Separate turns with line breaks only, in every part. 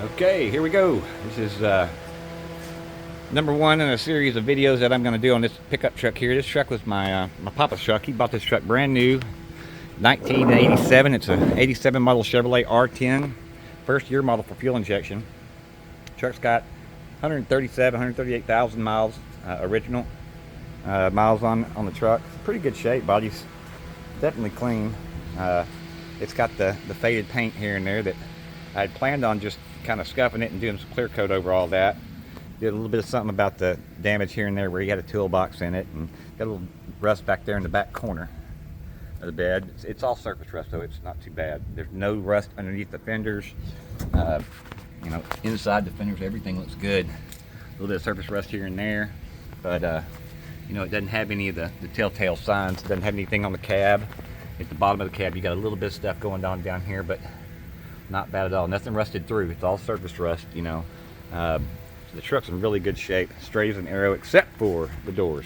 Okay, here we go. This is number one in a series of videos that I'm going to do on this pickup truck here. This truck was my papa's truck. He bought this truck brand new, 1987. It's a 87 model Chevrolet R10, first year model for fuel injection. Truck's got 138,000 miles original miles on the truck. It's pretty good shape. Body's definitely clean. It's got the faded paint here and there that I had planned on just kind of scuffing it and doing some clear coat over all that. Did a little bit of something about the damage here and there where you had a toolbox in it, and got a little rust back there in the back corner of the bed. It's all surface rust, though. It's not too bad. There's no rust underneath the fenders. You know, inside the fenders, everything looks good. A little bit of surface rust here and there, but you know, it doesn't have any of the telltale signs. It doesn't have anything on the cab. At the bottom of the cab, you got a little bit of stuff going on down here, but not bad at all. Nothing rusted through. It's all surface rust, you know. So the truck's in really good shape, straight as an arrow, except for the doors.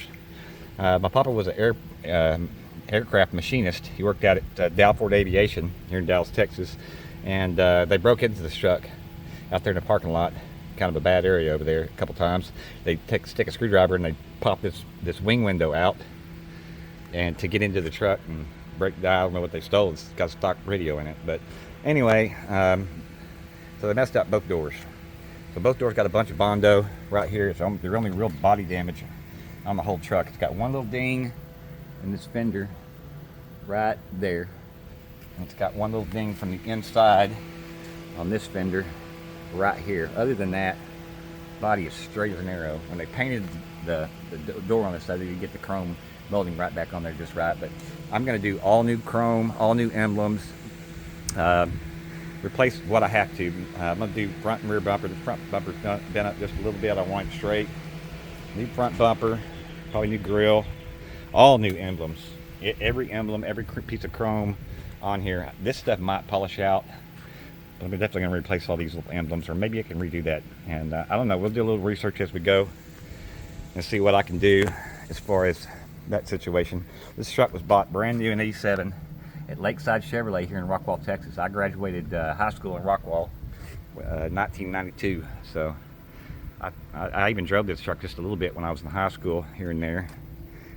My papa was an aircraft machinist. He worked out at Dow Ford Aviation here in Dallas, Texas, and they broke into this truck out there in the parking lot. Kind of a bad area over there a couple times. They stick a screwdriver and they pop this wing window out, and to get into the truck and break the, I don't know what they stole. It's got a stock radio in it, but anyway, so they messed up both doors. So both doors got a bunch of Bondo right here. It's the only real body damage on the whole truck. It's got one little ding in this fender right there, and it's got one little ding from the inside on this fender right here. Other than that, body is straight as an arrow. When they painted the door on this side, you get the chrome molding right back on there just right. But I'm going to do all new chrome, all new emblems, replace what I have to. I'm going to do front and rear bumper. The front bumper's bent up just a little bit. I want it straight. New front bumper, probably new grill, all new emblems. Every emblem, every piece of chrome on here. This stuff might polish out, but I'm definitely going to replace all these little emblems, or maybe I can redo that. And I don't know. We'll do a little research as we go and see what I can do as far as that situation. This truck was bought brand new in '87 at Lakeside Chevrolet here in Rockwall, Texas. I graduated high school in Rockwall 1992, so I even drove this truck just a little bit when I was in high school here and there,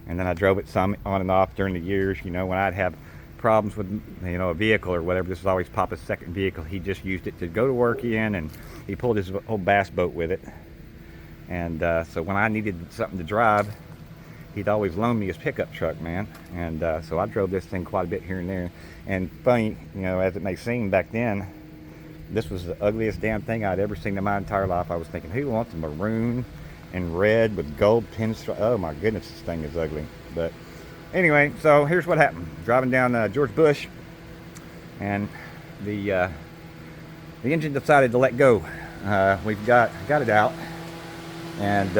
and then I drove it some on and off during the years. You know, when I'd have problems with, you know, a vehicle or whatever. This was always Papa's second vehicle. He just used it to go to work in, and he pulled his whole bass boat with it. And so when I needed something to drive, he'd always loan me his pickup truck, man. And so I drove this thing quite a bit here and there. And funny, you know, as it may seem, back then, this was the ugliest damn thing I'd ever seen in my entire life. I was thinking, who wants a maroon and red with gold pinstripe? Oh my goodness, this thing is ugly. But anyway, so here's what happened. Driving down George Bush, and the engine decided to let go. We've got it out, and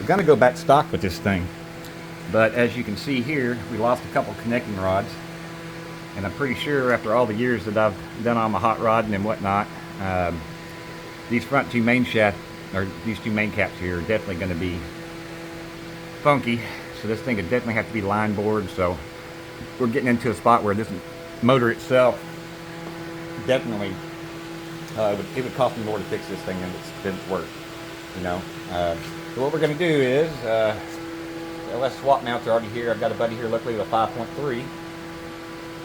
we're going to go back stock with this thing. But as you can see here, we lost a couple connecting rods, and I'm pretty sure after all the years that I've done on my hot rodding and whatnot, these front two main shaft, or these two main caps here, are definitely going to be funky. So this thing would definitely have to be line bored. So we're getting into a spot where this motor itself definitely it would cost me more to fix this thing than it's worth, you know. So what we're going to do is LS swap mounts are already here. I've got a buddy here luckily with a 5.3,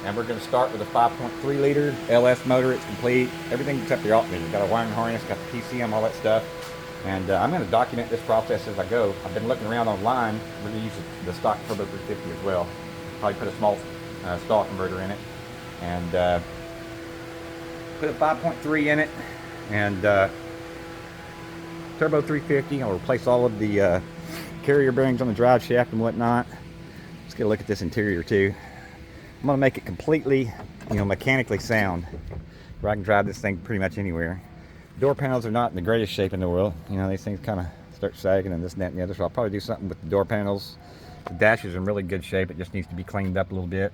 and we're going to start with a 5.3 liter LS motor. It's complete, everything except the alternator. Got a wiring harness, got the PCM, all that stuff. And I'm going to document this process as I go. I've been looking around online. We're going to use the stock Turbo 350 as well. Probably put a small stall converter in it, and put a 5.3 in it, and Turbo 350. I'll replace all of the carrier bearings on the drive shaft and whatnot. Let's get a look at this interior too. I'm going to make it completely, you know, mechanically sound, where I can drive this thing pretty much anywhere. Door panels are not in the greatest shape in the world. You know, these things kind of start sagging and this and that and the other, so I'll probably do something with the door panels. The dash is in really good shape. It just needs to be cleaned up a little bit.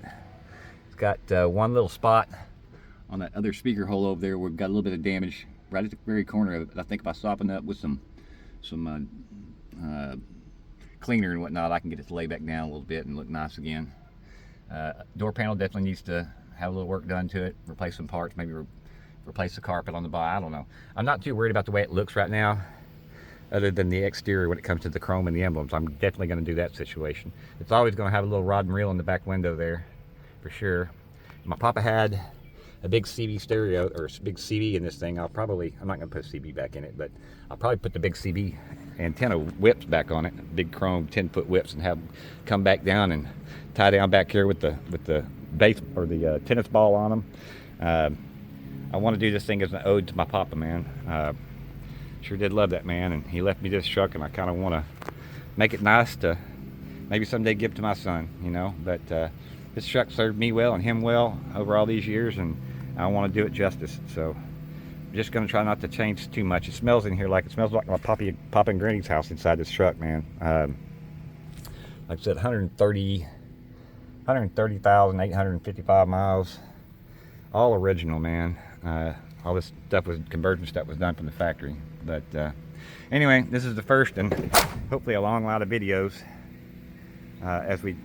It's got one little spot on that other speaker hole over there where we've got a little bit of damage right at the very corner of it. I think if I soften up with some cleaner and whatnot, I can get it to lay back down a little bit and look nice again. Door panel definitely needs to have a little work done to it, replace some parts, maybe replace the carpet on the bottom. I don't know. I'm not too worried about the way it looks right now, other than the exterior when it comes to the chrome and the emblems. I'm definitely going to do that situation. It's always going to have a little rod and reel in the back window there, for sure. My papa had a big CB stereo, or a big CB in this thing. I'm not going to put a CB back in it, but I'll probably put the big CB antenna whips back on it, big chrome 10-foot whips, and have them come back down and tie down back here with the base, or the tennis ball on them. I want to do this thing as an ode to my papa, man. Sure did love that man, and he left me this truck, and I kind of want to make it nice to maybe someday give it to my son, you know. But this truck served me well and him well over all these years, and I want to do it justice. So I'm just going to try not to change too much. It smells in here like my Papa and Granny's house inside this truck, man. Like I said, 130,855 miles, all original, man. All this stuff conversion stuff was done from the factory. But anyway, this is the first and hopefully a long line of videos as we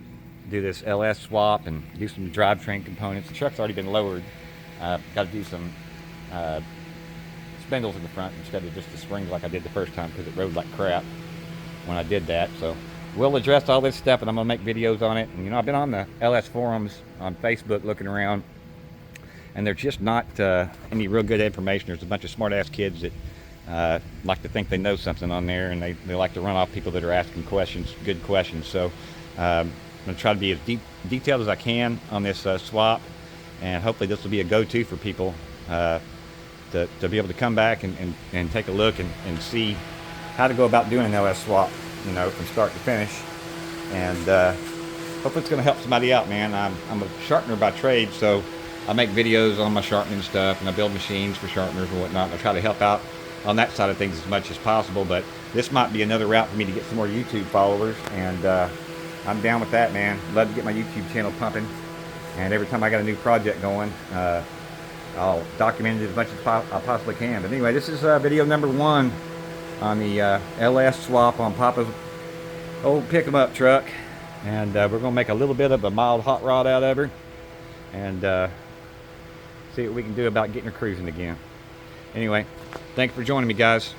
do this LS swap and do some drivetrain components. The truck's already been lowered. Got to do some spindles in the front instead of just the springs like I did the first time, because it rode like crap when I did that. So we'll address all this stuff, and I'm going to make videos on it. And you know, I've been on the LS forums on Facebook looking around, and there's just not any real good information. There's a bunch of smart ass kids that like to think they know something on there, and they like to run off people that are asking questions, good questions. So I'm going to try to be as detailed as I can on this swap, and hopefully this will be a go-to for people to be able to come back and take a look and see how to go about doing an LS swap, you know, from start to finish. And hopefully it's going to help somebody out, man. I'm a sharpener by trade, so I make videos on my sharpening stuff, and I build machines for sharpeners and whatnot, and I try to help out on that side of things as much as possible. But this might be another route for me to get some more YouTube followers, and I'm down with that, man. Love to get my YouTube channel pumping, and every time I got a new project going, I'll document it as much as I possibly can. But anyway, this is video number 1 on the LS swap on Papa's old pick-em-up truck, and we're going to make a little bit of a mild hot rod out of her, and see what we can do about getting her cruising again. Anyway, thanks for joining me, guys.